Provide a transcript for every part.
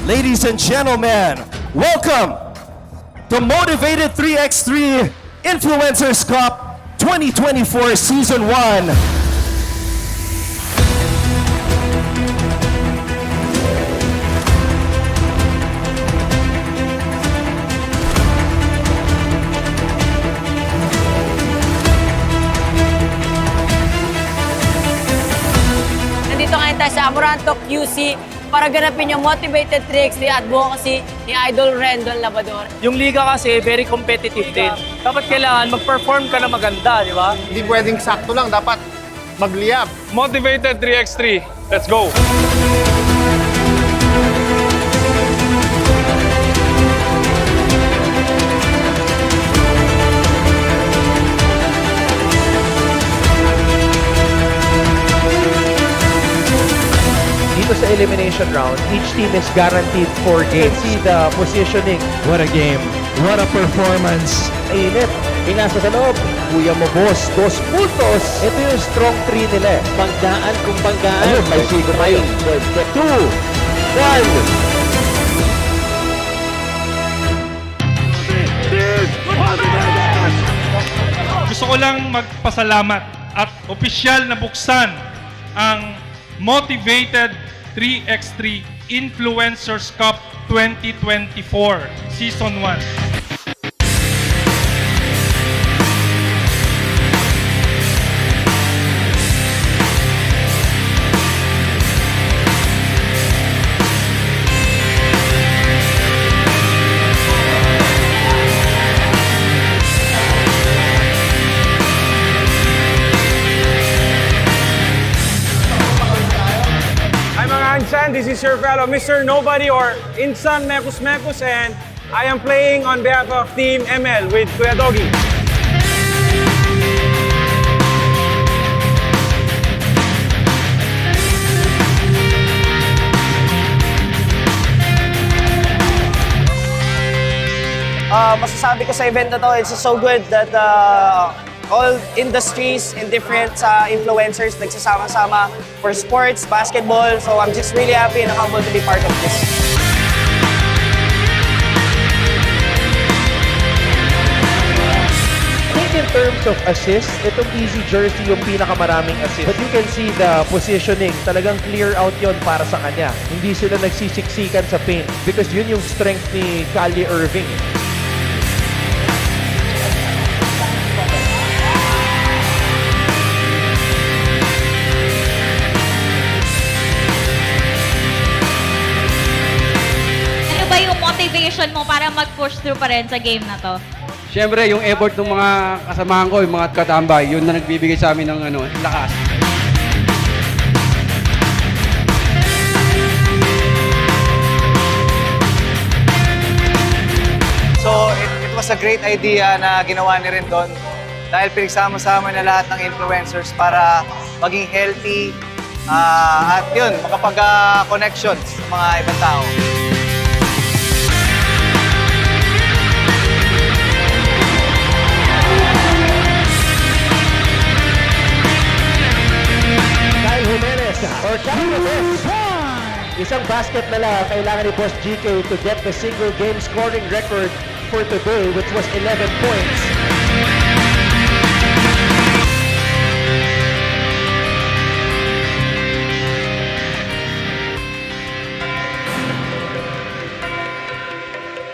Ladies and gentlemen, welcome to Motivated 3x3 Influencers Cup 2024 Season 1. Nandito ngayon tayo sa Amoranto QC para ganapin yung Motivated 3x3 advocacy ni Idol Rendon Labrador. Yung liga kasi very competitive din. Dapat kailangan mag-perform ka na maganda, di ba? Hindi pwedeng sakto lang, dapat magliyab. Motivated 3x3. Let's go! Dito sa elimination round, each team is guaranteed 4 games. See the positioning. What a game. What a performance. Init. Pinasa sa loob. Kuya mo, boss. 2 puntos. Ito yung strong 3 nila. Banggaan kung banggaan. Ayun, may sigo pa yun. 2, 1. Gusto ko lang magpasalamat at opisyal na buksan ang Motivated 3x3 Influencers Cup 2024 Season 1. Insan, this is your fellow Mr. Nobody or Insan Mepus Mepus, and I am playing on behalf of Team ML with Kuya Doggy. Masasabi ko sa event na to, it's so good that all industries and different influencers nagsasama-sama for sports, basketball. So I'm just really happy and humbled to be part of this. I think in terms of assists, itong easy jersey yung pinakamaraming assist. But you can see the positioning, talagang clear out yon para sa kanya. Hindi sila nagsisiksikan sa paint because yun yung strength ni Kylie Irving. Motivation mo para mag-push through pa rin sa game na to? Siyempre, yung effort ng mga kasamahan ko, yung mga katambay, yun na nagbibigay sa amin ng lakas. So, it was a great idea na ginawa ni Rendon dahil pinagsama-sama na lahat ng influencers para maging healthy at yun, makapag-connections sa mga ibang tao. Or isang basket na lang kailangan ni Boss GK to get the single game scoring record for today, which was 11 points.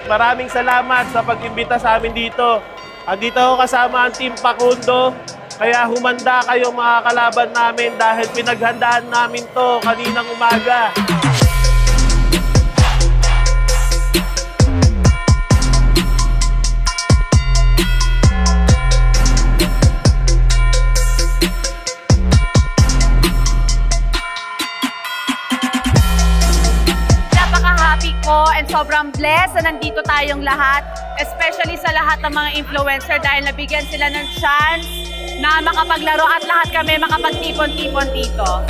Maraming salamat sa pag-imbita sa amin dito. Andito ako kasama ang Team Pakundo. Kaya humanda kayo mga kalaban namin dahil pinaghandaan namin to kaninang umaga. Napaka-happy ko and sobrang blessed na nandito tayong lahat. Especially sa lahat ng mga influencer dahil nabigyan sila ng chance na makapaglaro at lahat kami makapagtipon-tipon dito.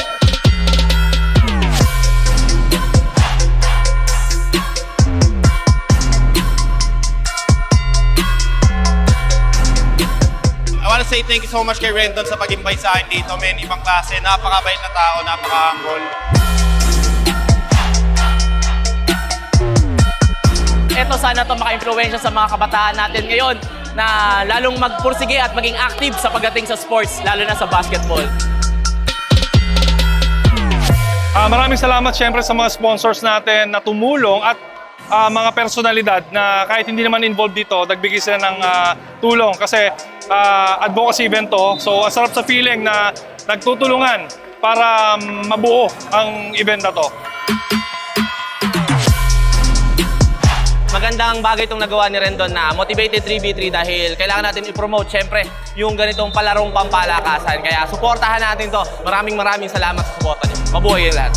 I want to say thank you so much kay Rendon sa pag-invite sa akin dito. Men, ibang klase, napakabait na tao, napaka-humble. eto sana to maka-influensya sa mga kabataan natin ngayon na lalong magpursige at maging active sa pagdating sa sports, lalo na sa basketball. Maraming salamat syempre sa mga sponsors natin na tumulong at mga personalidad na kahit hindi naman involved dito, nagbigay sila ng tulong kasi advocacy event to. So, ang sarap sa feeling na nagtutulungan para mabuo ang event na to. Magandang bagay itong nagawa ni Rendon na Motivated 3v3 dahil kailangan natin i-promote syempre yung ganitong palarong pampalakasan. Kaya suportahan natin to. Maraming salamat sa suporta niyo. Mabuhay yung lahat.